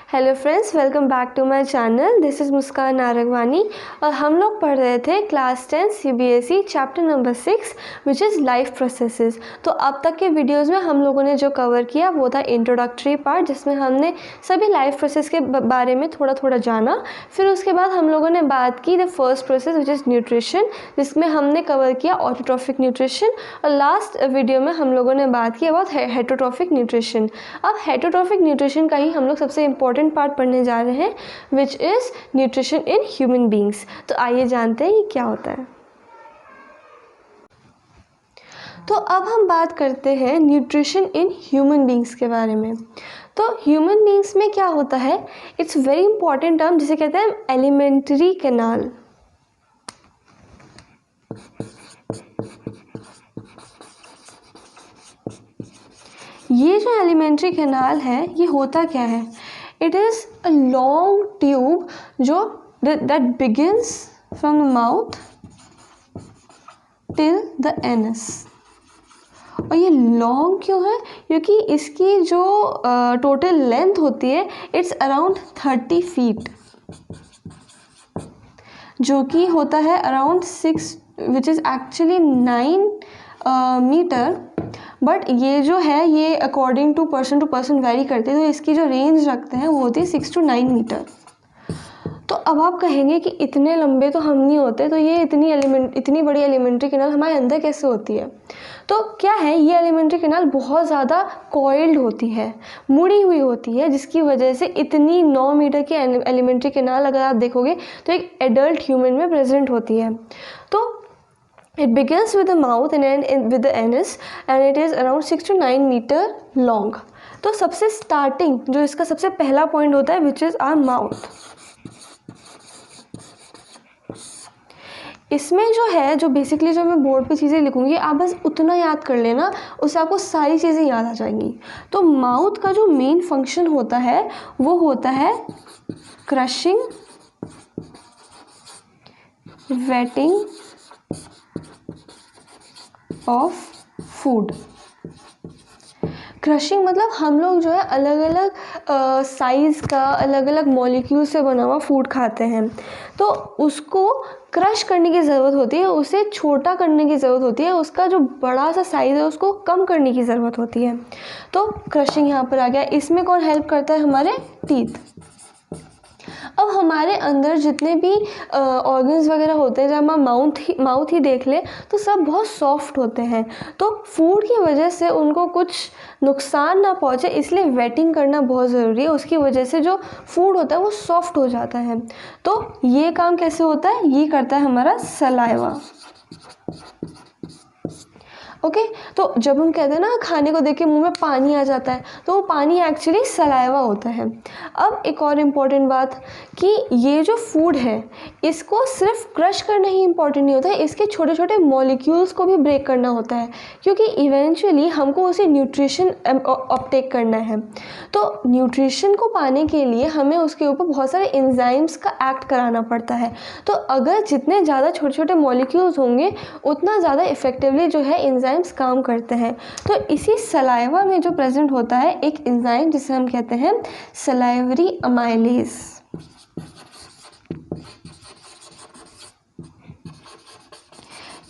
Hello friends, welcome back to my channel. This is Muskan Narangwani और हम लोग पढ़ रहे थे class 10 CBSE chapter number 6 which is life processes. तो अब तक के वीडियोस में हम लोगों ने जो कवर किया वो था इंट्रोडक्टरी पार्ट, जिसमें हमने सभी लाइफ प्रोसेस के बारे में थोड़ा थोड़ा जाना। फिर उसके बाद हम लोगों ने बात की the first process which is nutrition, जिसमें हमने कवर किया ऑटोट्रॉफिक न्यूट्रिशन। और लास्ट वीडियो में हम लोगों ने बात की अबाउट हेटरोट्रॉफिक न्यूट्रिशन। अब हेटरोट्रॉफिक न्यूट्रिशन का ही हम लोग सबसे इम्पोर्टेंट पार्ट पढ़ने जा रहे हैं which is nutrition in human beings. तो आइए जानते हैं ये क्या होता है। तो अब हम बात करते हैं न्यूट्रिशन इन ह्यूमन बींग्स के बारे में। तो ह्यूमन बींग्स में क्या होता है, इट्स वेरी इंपॉर्टेंट टर्म जिसे कहते हैं एलिमेंट्री कैनाल। ये जो एलिमेंट्री कैनाल है ये होता क्या है, it is a long tube जो that begins from the mouth till the anus. और ये लॉन्ग क्यों है, क्योंकि इसकी जो टोटल लेंथ होती है इट्स अराउंड 30 फीट, जो कि होता है around 6 which is actually 9 metre. But ये जो है ये अकॉर्डिंग टू पर्सन वेरी करते हैं, तो इसकी जो रेंज रखते हैं वो होती है 6 to 9 मीटर। तो अब आप कहेंगे कि इतने लंबे तो हम नहीं होते, तो ये इतनी बड़ी एलिमेंट्री कैनाल हमारे अंदर कैसे होती है। तो क्या है, ये एलिमेंट्री कैनाल बहुत ज़्यादा कॉइल्ड होती है, मुड़ी हुई होती है, जिसकी वजह से इतनी 9 मीटर की एलिमेंट्री कैनाल अगर आप देखोगे तो एक एडल्ट ह्यूमन में प्रेजेंट होती है। तो it begins with the mouth and end with the anus and it is around 6 to 9 meter long। तो सबसे स्टार्टिंग जो इसका सबसे पहला पॉइंट होता है विच इज़ आवर माउथ। इसमें जो है जो बेसिकली जो मैं बोर्ड पे चीज़ें लिखूंगी आप बस उतना याद कर लेना, उससे आपको सारी चीज़ें याद आ जाएंगी। तो माउथ का जो मेन फंक्शन होता है वो होता है crushing, waiting of food. Crushing मतलब हम लोग जो है अलग अलग साइज़ का अलग अलग मॉलिक्यूल से बना हुआ फूड खाते हैं, तो उसको क्रश करने की ज़रूरत होती है, उसे छोटा करने की ज़रूरत होती है, उसका जो बड़ा सा साइज़ है उसको कम करने की ज़रूरत होती है। तो क्रशिंग यहाँ पर आ गया। इसमें कौन हेल्प करता है, हमारे टीथ। अब हमारे अंदर जितने भी ऑर्गन्स वगैरह होते हैं, जब हम माउथ ही देख ले तो सब बहुत सॉफ्ट होते हैं, तो फूड की वजह से उनको कुछ नुकसान ना पहुंचे, इसलिए वेटिंग करना बहुत ज़रूरी है। उसकी वजह से जो फूड होता है वो सॉफ्ट हो जाता है। तो ये काम कैसे होता है, ये करता है हमारा सलाइवा। ओके तो जब हम कहते हैं ना खाने को देख के मुंह में पानी आ जाता है, तो वो पानी एक्चुअली सलाइवा होता है। अब एक और इम्पॉर्टेंट बात कि ये जो फूड है इसको सिर्फ क्रश करना ही इम्पॉर्टेंट नहीं होता है, इसके छोटे छोटे मॉलिक्यूल्स को भी ब्रेक करना होता है, क्योंकि इवेंचुअली हमको उसे न्यूट्रिशन अपटेक करना है। तो न्यूट्रिशन को पाने के लिए हमें उसके ऊपर बहुत सारे एंजाइम्स का एक्ट कराना पड़ता है। तो अगर जितने ज़्यादा छोटे छोटे मॉलिक्यूल्स होंगे उतना ज़्यादा इफेक्टिवली जो है एंजाइम्स काम करते हैं। तो इसी सलाइवा में जो प्रेजेंट होता है एक एंजाइम जिसे हम कहते हैं सलाइवरी अमाइलेज।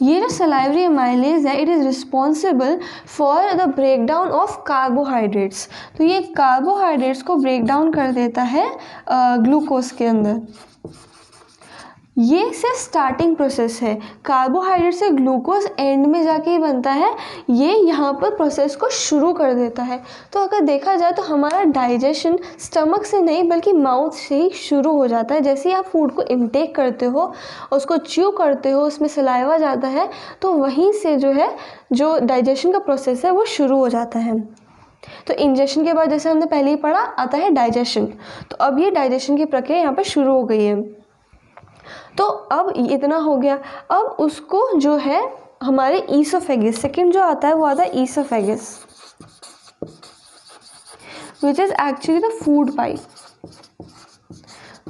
ये जो सलाइवरी अमाइलेज है it is responsible for the breakdown of carbohydrates. तो ये कार्बोहाइड्रेट्स को ब्रेक डाउन कर देता है ग्लूकोज के अंदर। ये सिर्फ स्टार्टिंग प्रोसेस है, कार्बोहाइड्रेट से ग्लूकोज एंड में जाके ही बनता है, ये यहाँ पर प्रोसेस को शुरू कर देता है। तो अगर देखा जाए तो हमारा डाइजेशन स्टमक से नहीं बल्कि माउथ से ही शुरू हो जाता है। जैसे ही आप फूड को इनटेक करते हो, उसको च्यू करते हो, उसमें सलाइवा जाता है, तो वहीं से जो है जो डाइजेशन का प्रोसेस है वो शुरू हो जाता है। तो इंजेक्शन के बाद जैसे हमने पहले ही पढ़ा आता है डाइजेशन, तो अब ये डाइजेशन की प्रक्रिया यहाँ पर शुरू हो गई है। तो अब इतना हो गया, अब उसको जो है हमारे ईसोफेगस, सेकंड जो आता है वो आता है oesophagus which is actually the food pipe.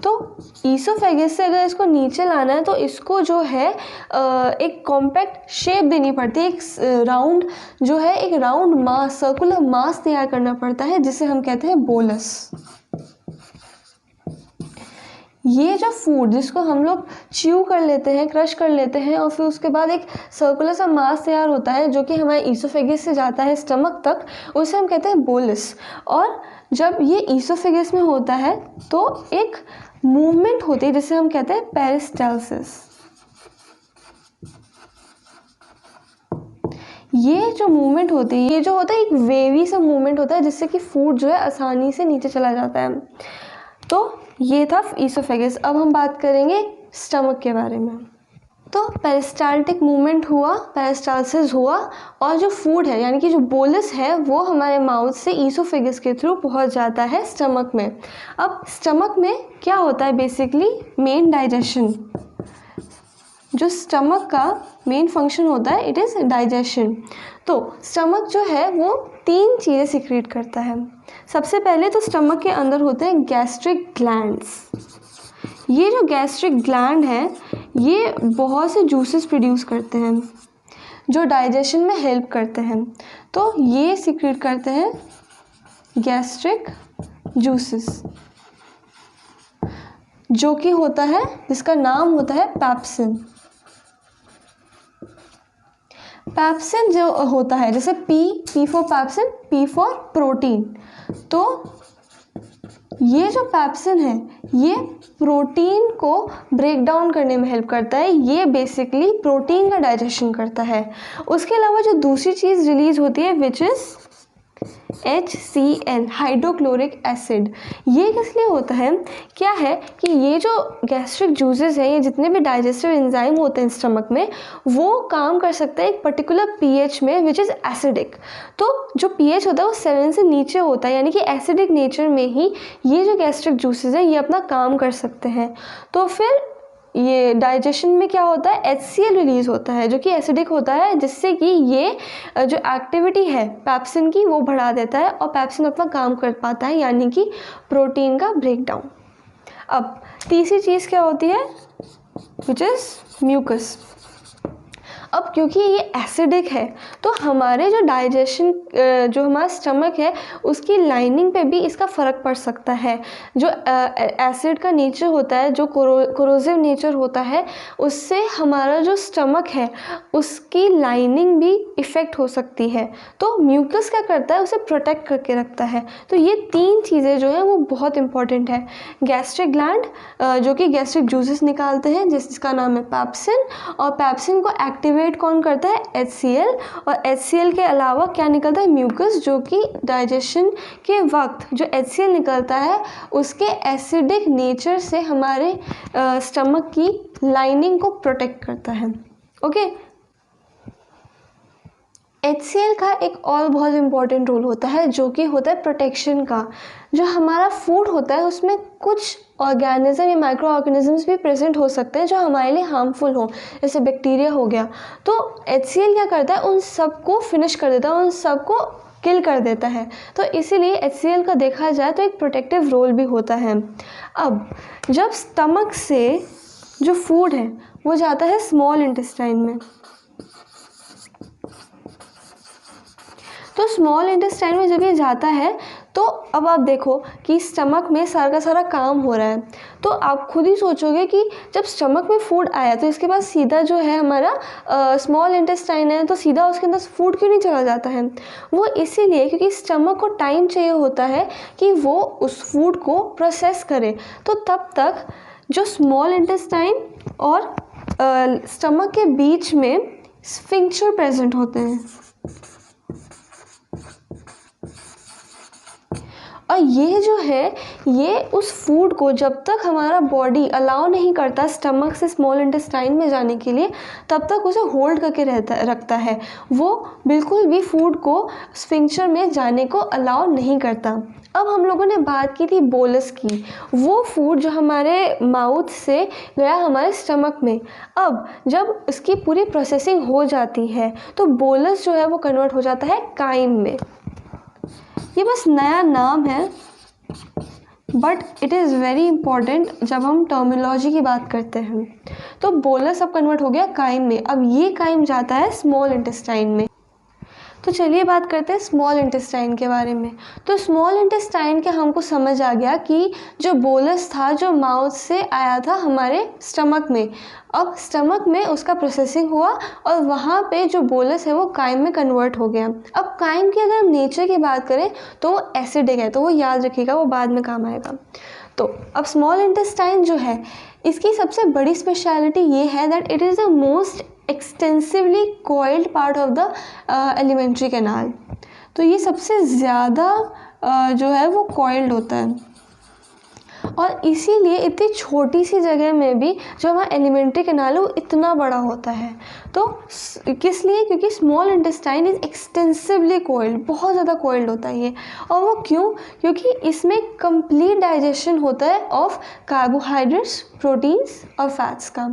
तो ईसोफेगस से अगर इसको नीचे लाना है तो इसको जो है एक कॉम्पैक्ट शेप देनी पड़ती है, एक राउंड जो है एक राउंड मास सर्कुलर मास तैयार करना पड़ता है जिसे हम कहते हैं बोलस। ये जो फूड जिसको हम लोग च्यू कर लेते हैं, क्रश कर लेते हैं, और फिर उसके बाद एक सर्कुलर सा मास तैयार होता है जो कि हमारे ईसोफेगस से जाता है स्टमक तक, उसे हम कहते हैं बोलस। और जब ये ईसोफेगस में होता है तो एक मूवमेंट होती है जिसे हम कहते हैं पेरिस्टालसिस। ये जो मूवमेंट होती है, ये जो होता है एक वेवी सा मूवमेंट होता है जिससे कि फूड जो है आसानी से नीचे चला जाता है। तो ये था ईसोफेगस। अब हम बात करेंगे स्टमक के बारे में। तो पेरिस्टाल्टिक मूवमेंट हुआ, पेरिस्टालसिस हुआ, और जो फूड है यानी कि जो बोलस है वो हमारे माउथ से ईसोफेगस के थ्रू पहुंच जाता है स्टमक में। अब स्टमक में क्या होता है बेसिकली, मेन डाइजेशन। जो स्टमक का मेन फंक्शन होता है इट इज़ डाइजेशन। तो स्टमक जो है वो 3 चीज़ें सिक्रीट करता है। सबसे पहले तो स्टमक के अंदर होते हैं गैस्ट्रिक ग्लैंड्स। ये जो गैस्ट्रिक ग्लैंड है ये बहुत से जूसेस प्रोड्यूस करते हैं जो डाइजेशन में हेल्प करते हैं। तो ये सिक्रीट करते हैं गैस्ट्रिक जूसेस, जो कि होता है, जिसका नाम होता है पैप्सिन। पैप्सिन जो होता है, जैसे P for pepsin, P for protein. तो ये जो पैप्सिन है ये प्रोटीन को ब्रेक डाउन करने में हेल्प करता है। ये बेसिकली प्रोटीन का डाइजेशन करता है। उसके अलावा जो दूसरी चीज़ रिलीज होती है which is HCl, hydrochloric acid. ये किस लिए होता है, क्या है कि ये जो गैस्ट्रिक जूसेस हैं, ये जितने भी डाइजेस्टिव एंजाइम होते हैं स्टमक में, वो काम कर सकते हैं एक पर्टिकुलर pH में विच इज़ एसिडिक। तो जो pH होता है वो 7 से नीचे होता है, यानी कि एसिडिक नेचर में ही ये जो गैस्ट्रिक जूसेस हैं ये अपना काम कर सकते हैं। तो फिर ये डाइजेशन में क्या होता है, HCl रिलीज होता है जो कि एसिडिक होता है, जिससे कि ये जो एक्टिविटी है पैप्सिन की वो बढ़ा देता है और पैप्सिन अपना काम कर पाता है, यानी कि प्रोटीन का ब्रेकडाउन। अब तीसरी चीज़ क्या होती है विच इज़ म्यूकस। अब क्योंकि ये एसिडिक है तो हमारे जो डाइजेशन, जो हमारा स्टमक है उसकी लाइनिंग पे भी इसका फ़र्क पड़ सकता है। जो एसिड का नेचर होता है, जो कोरोसिव नेचर होता है, उससे हमारा जो स्टमक है उसकी लाइनिंग भी इफ़ेक्ट हो सकती है। तो म्यूकस क्या करता है, उसे प्रोटेक्ट करके रखता है। तो ये 3 चीज़ें जो हैं वो बहुत इंपॉर्टेंट है। गैस्ट्रिक ग्लैंड जो कि गैस्ट्रिक जूसेस निकालते हैं जिसका नाम है पैप्सिन, और पैप्सिन को एक्टिवेट कौन करता है, HCl, और HCl के अलावा क्या निकलता है, म्यूकस, जो कि डाइजेशन के वक्त जो HCl निकलता है उसके एसिडिक नेचर से हमारे स्टमक की लाइनिंग को प्रोटेक्ट करता है। ओके, HCl का एक और बहुत इंपॉर्टेंट रोल होता है जो कि होता है प्रोटेक्शन का। जो हमारा फूड होता है उसमें कुछ ऑर्गेनिज्म या माइक्रो ऑर्गेनिजम्स भी प्रेजेंट हो सकते हैं जो हमारे लिए हार्मफुल हो, जैसे बैक्टीरिया हो गया। तो HCl क्या करता है, उन सबको फिनिश कर देता है, उन सबको किल कर देता है। तो इसीलिए HCl का देखा जाए तो एक प्रोटेक्टिव रोल भी होता है। अब जब स्टमक से जो फूड है वो जाता है स्मॉल इंटेस्टाइन में, तो स्मॉल इंटेस्टाइन में जब ये जाता है तो अब आप देखो कि स्टमक में सारा का सारा काम हो रहा है। तो आप खुद ही सोचोगे कि जब स्टमक में फूड आया तो इसके बाद सीधा जो है हमारा स्मॉल इंटेस्टाइन है, तो सीधा उसके अंदर फूड क्यों नहीं चला जाता है। वो इसीलिए क्योंकि स्टमक को टाइम चाहिए होता है कि वो उस फूड को प्रोसेस करे। तो तब तक जो स्मॉल इंटेस्टाइन और स्टमक के बीच में स्फिंक्टर प्रेजेंट होते हैं, और ये जो है ये उस फूड को जब तक हमारा बॉडी अलाउ नहीं करता स्टमक से स्मॉल इंटेस्टाइन में जाने के लिए, तब तक उसे होल्ड करके रखता है। वो बिल्कुल भी फूड को स्फिंक्टर में जाने को अलाउ नहीं करता। अब हम लोगों ने बात की थी बोलस की, वो फूड जो हमारे माउथ से गया हमारे स्टमक में। अब जब इसकी पूरी प्रोसेसिंग हो जाती है तो बोलस जो है वो कन्वर्ट हो जाता है काइम में। ये बस नया नाम है but it is very important जब हम टर्मिनोलॉजी की बात करते हैं। तो बोलस अब कन्वर्ट हो गया काइम में। अब ये काइम जाता है स्मॉल इंटेस्टाइन में। तो चलिए बात करते हैं स्मॉल इंटेस्टाइन के बारे में। तो स्मॉल इंटेस्टाइन के हमको समझ आ गया कि जो बोलस था जो माउथ से आया था हमारे स्टमक में, अब स्टमक में उसका प्रोसेसिंग हुआ और वहाँ पे जो बोलस है वो काइम में कन्वर्ट हो गया। अब काइम की अगर हम नेचर की बात करें तो वो एसिडिक है, तो वो याद रखिएगा, वो बाद में काम आएगा। तो अब स्मॉल इंटेस्टाइन जो है इसकी सबसे बड़ी स्पेशलिटी ये है that it is the most extensively coiled part of the alimentary canal. तो ये सबसे ज़्यादा जो है वो कॉइल्ड होता है और इसीलिए इतनी छोटी सी जगह में भी जो हमारा एलिमेंट्री कैनाल है वो इतना बड़ा होता है। तो किस लिए? क्योंकि small intestine is extensively coiled, बहुत ज़्यादा कोइल्ड होता है ये। और वो क्यों? क्योंकि इसमें कंप्लीट डाइजेशन होता है ऑफ कार्बोहाइड्रेट्स, प्रोटीन्स और फैट्स का।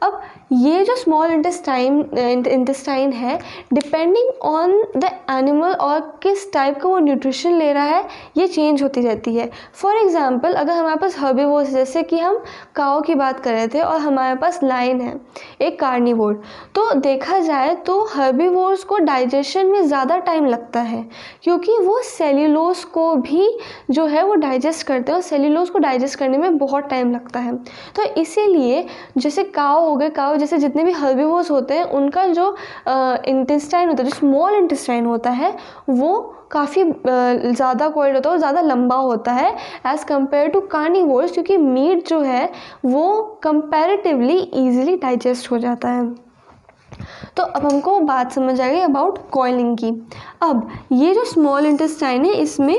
अब ये जो स्मॉल इंटेस्टाइन है डिपेंडिंग ऑन द एनिमल और किस टाइप का वो न्यूट्रिशन ले रहा है ये चेंज होती रहती है। फॉर एग्जांपल अगर हमारे पास हर्बीवोर्स, जैसे कि हम काऊ की बात कर रहे थे और हमारे पास लायन है एक कार्निवोर, तो देखा जाए तो हर्बीवोर्स को डाइजेशन में ज़्यादा टाइम लगता है क्योंकि वो सेल्यूलोज को भी जो है वो डाइजेस्ट करते हैं और सेल्यूलोज को डाइजेस्ट करने में बहुत टाइम लगता है। तो इसीलिए जैसे काऊ हो गए, काऊ जैसे जितने भी हर्बीवोर्स होते हैं उनका जो इंटेस्टाइन होता है, जो स्मॉल इंटेस्टाइन होता है वो काफ़ी ज़्यादा कॉइल्ड होता है और ज़्यादा लंबा होता है एज़ कम्पेयर टू कार्निवोर्स, क्योंकि मीट जो है वो कंपैरेटिवली ईजिली डाइजेस्ट हो जाता है। तो अब हमको बात समझ आ गई अबाउट कॉइलिंग की। अब ये जो स्मॉल इंटेस्टाइन है इसमें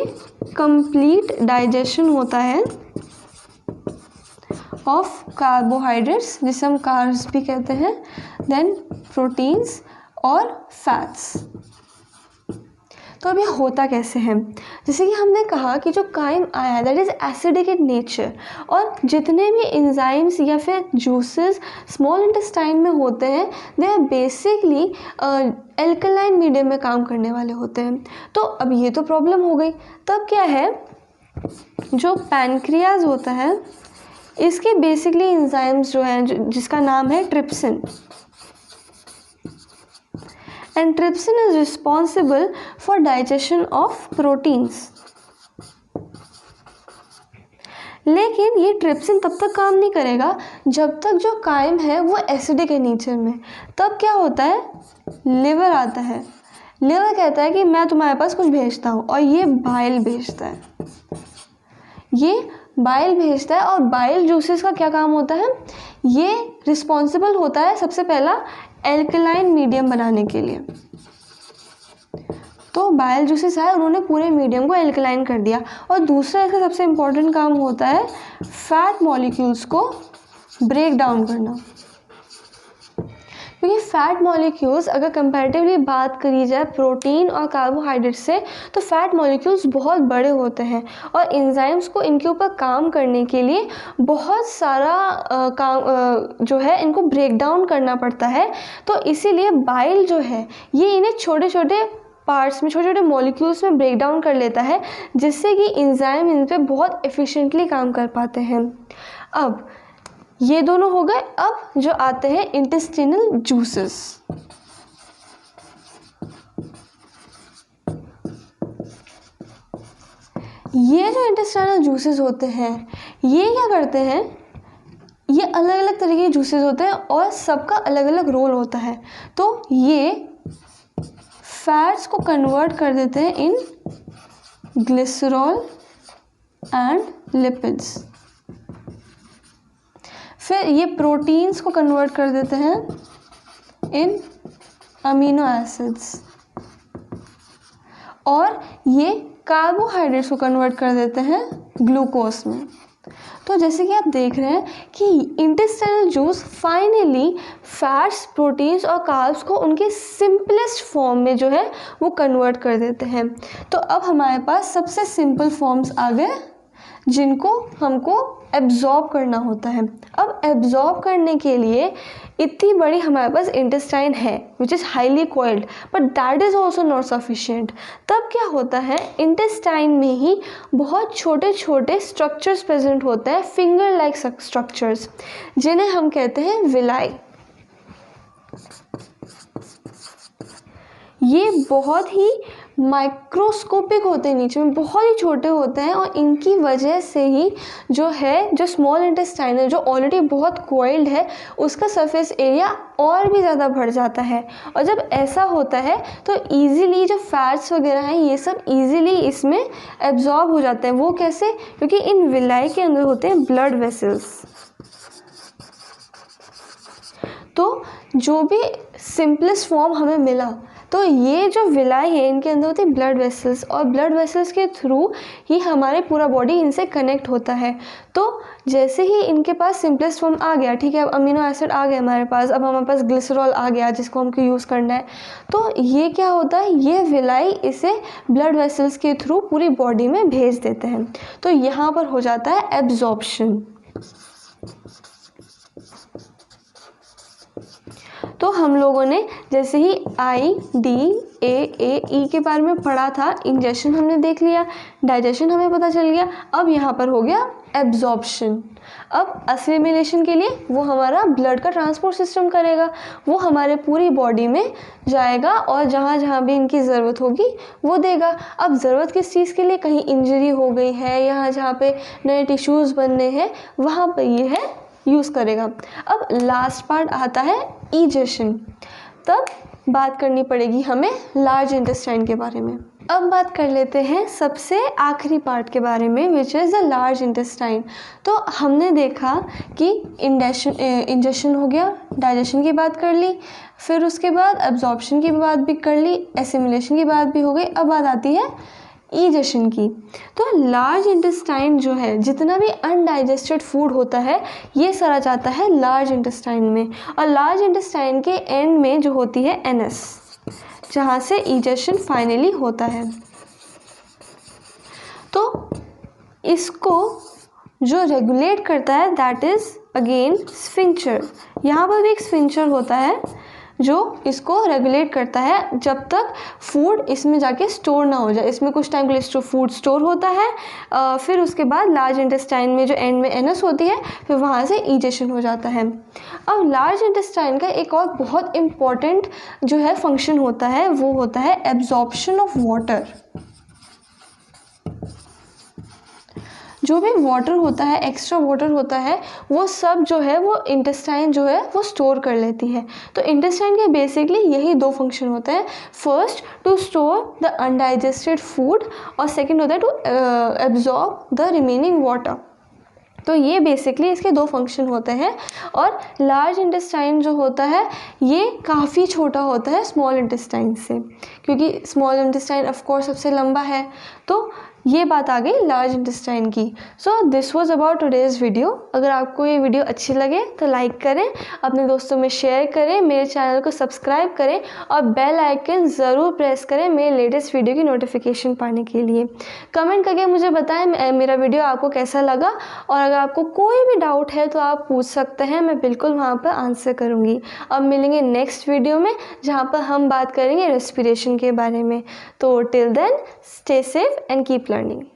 कंप्लीट डाइजेशन होता है ऑफ कार्बोहाइड्रेट्स, जिसे हम कार्ब्स भी कहते हैं, देन प्रोटीन्स और फैट्स। तो अब ये होता कैसे है? जैसे कि हमने कहा कि जो काइम आया है that is acidic in nature और जितने भी एंजाइम्स या फिर जूसेस स्मॉल इंटेस्टाइन में होते हैं they are basically alkaline medium में काम करने वाले होते हैं। तो अब ये तो प्रॉब्लम हो गई। तब क्या है, जो पैनक्रियाज होता है इसके बेसिकली एंजाइम्स जो हैं जिसका नाम है trypsin, and trypsin is responsible for digestion of proteins. लेकिन ये ट्रिप्सिन तब तक काम नहीं करेगा जब तक जो काइम है वो एसिडिक है नेचर में। तब क्या होता है, लिवर आता है। लिवर कहता है कि मैं तुम्हारे पास कुछ भेजता हूँ और ये बाइल भेजता है, ये बाइल भेजता है। और बाइल जूसेस का क्या काम होता है, ये रिस्पॉन्सिबल होता है सबसे पहला एल्कलाइन मीडियम बनाने के लिए। तो बाइल जूसेस आए, उन्होंने पूरे मीडियम को एल्कलाइन कर दिया। और दूसरा इसका सबसे इम्पोर्टेंट काम होता है फैट मॉलिक्यूल्स को ब्रेक डाउन करना, क्योंकि फैट मॉलिक्यूल्स अगर कंपैरेटिवली बात करी जाए प्रोटीन और कार्बोहाइड्रेट से तो फैट मॉलिक्यूल्स बहुत बड़े होते हैं और एंजाइम्स को इनके ऊपर काम करने के लिए बहुत सारा काम जो है इनको ब्रेक डाउन करना पड़ता है। तो इसीलिए बाइल जो है ये इन्हें छोटे छोटे पार्ट्स में, छोटे छोटे मॉलिक्यूल्स में ब्रेक डाउन कर लेता है जिससे कि एंजाइम इन पर बहुत एफिशिएंटली काम कर पाते हैं। अब ये दोनों हो गए। अब जो आते हैं इंटेस्टिनल जूसेस, ये जो इंटेस्टाइनल जूसेस होते हैं ये क्या करते हैं, ये अलग अलग तरह के जूसेस होते हैं और सबका अलग अलग रोल होता है। तो ये फैट्स को कन्वर्ट कर देते हैं इन ग्लिसरॉल एंड लिपिड्स, फिर ये प्रोटीन्स को कन्वर्ट कर देते हैं इन अमीनो एसिड्स और ये कार्बोहाइड्रेट्स को कन्वर्ट कर देते हैं ग्लूकोज में। तो जैसे कि आप देख रहे हैं कि intestinal juice finally fats, proteins और कार्ब्स को उनके सिंपलेस्ट फॉर्म में जो है वो कन्वर्ट कर देते हैं। तो अब हमारे पास सबसे सिंपल फॉर्म्स आ गए जिनको हमको एब्जॉर्ब करना होता है। अब एब्जॉर्ब करने के लिए इतनी बड़ी हमारे पास इंटेस्टाइन है which is highly coiled, but that is also not sufficient. तब क्या होता है, इंटेस्टाइन में ही बहुत छोटे छोटे स्ट्रक्चर्स प्रेजेंट होते हैं, फिंगर लाइक स्ट्रक्चर्स, जिन्हें हम कहते हैं विलाई। ये बहुत ही माइक्रोस्कोपिक होते हैं, नीचे में बहुत ही छोटे होते हैं, और इनकी वजह से ही जो है, जो स्मॉल इंटेस्टाइन है जो ऑलरेडी बहुत कॉइल्ड है, उसका सरफेस एरिया और भी ज़्यादा बढ़ जाता है। और जब ऐसा होता है तो ईज़िली जो फैट्स वगैरह हैं ये सब ईज़िली इसमें एब्जॉर्ब हो जाते हैं। वो कैसे? क्योंकि इन विलाई के अंदर होते हैं ब्लड वेसल्स। तो जो भी सिंपलेस्ट फॉर्म हमें मिला, तो ये जो विलाई है इनके अंदर होते हैं ब्लड वेसल्स, और ब्लड वेसल्स के थ्रू ही हमारे पूरा बॉडी इनसे कनेक्ट होता है। तो जैसे ही इनके पास सिंपलेस्ट फॉर्म आ गया, ठीक है, अब अमीनो एसिड आ गया हमारे पास, अब हमारे पास ग्लिसरॉल आ गया जिसको हमको यूज़ करना है, तो ये क्या होता है, ये विलाई इसे ब्लड वेसल्स के थ्रू पूरी बॉडी में भेज देते हैं। तो यहाँ पर हो जाता है एब्जॉर्प्शन। तो हम लोगों ने जैसे ही IDAAE के बारे में पढ़ा था, इंजेक्शन हमने देख लिया, डाइजेशन हमें पता चल गया, अब यहाँ पर हो गया एब्जॉर्प्शन। अब असिमिलेशन के लिए वो हमारा ब्लड का ट्रांसपोर्ट सिस्टम करेगा, वो हमारे पूरी बॉडी में जाएगा और जहाँ जहाँ भी इनकी ज़रूरत होगी वो देगा। अब ज़रूरत किस चीज़ के लिए? कहीं इंजरी हो गई है, यहाँ जहाँ पे नए टिश्यूज़ बनने हैं वहाँ पर ये है यूज़ करेगा। अब लास्ट पार्ट आता है इजेशन। तब बात करनी पड़ेगी हमें लार्ज इंटेस्टाइन के बारे में। अब बात कर लेते हैं सबसे आखिरी पार्ट के बारे में, which is the large intestine. तो हमने देखा कि इंजेशन हो गया, डाइजेशन की बात कर ली, फिर उसके बाद एब्जॉर्प्शन की बात भी कर ली, एसिमिलेशन की बात भी हो गई। अब बात आती है इजेशन की। तो लार्ज इंटेस्टाइन जो है, जितना भी अनडाइजेस्टेड फूड होता है ये सारा जाता है लार्ज इंटेस्टाइन में, और लार्ज इंटेस्टाइन के एंड में जो होती है एनस, जहाँ से इजेशन फाइनली होता है। तो इसको जो रेगुलेट करता है दैट इज़ अगेन स्फिंक्टर। यहाँ पर भी एक स्फिंक्टर होता है जो इसको रेगुलेट करता है जब तक फूड इसमें जाके स्टोर ना हो जाए। इसमें कुछ टाइम के लिए फूड स्टोर होता है, फिर उसके बाद लार्ज इंटेस्टाइन में जो एंड में एनस होती है, फिर वहाँ से इजेशन हो जाता है। अब लार्ज इंटेस्टाइन का एक और बहुत इम्पॉर्टेंट जो है फंक्शन होता है, वो होता है एब्जॉर्प्शन ऑफ वाटर। जो भी वाटर होता है, एक्स्ट्रा वाटर होता है, वो सब जो है वो इंटेस्टाइन जो है वो स्टोर कर लेती है। तो इंटेस्टाइन के बेसिकली यही दो फंक्शन होते हैं, first to store the undigested food, और सेकंड होता है to absorb the remaining water. तो ये बेसिकली इसके दो फंक्शन होते हैं। और लार्ज इंटेस्टाइन जो होता है ये काफ़ी छोटा होता है स्मॉल इंटेस्टाइन से, क्योंकि स्मॉल इंटेस्टाइन ऑफ कोर्स सबसे लंबा है। तो ये बात आ गई लार्ज इंटेस्टाइन की। So this was about today's video. अगर आपको ये वीडियो अच्छी लगे तो लाइक करें, अपने दोस्तों में शेयर करें, मेरे चैनल को सब्सक्राइब करें और बेल आइकन ज़रूर प्रेस करें मेरे लेटेस्ट वीडियो की नोटिफिकेशन पाने के लिए। कमेंट करके मुझे बताएं मेरा वीडियो आपको कैसा लगा, और अगर आपको कोई भी डाउट है तो आप पूछ सकते हैं, मैं बिल्कुल वहाँ पर आंसर करूँगी। अब मिलेंगे नेक्स्ट वीडियो में जहाँ पर हम बात करेंगे रेस्पिरेशन के बारे में। तो till then stay safe and keep learning.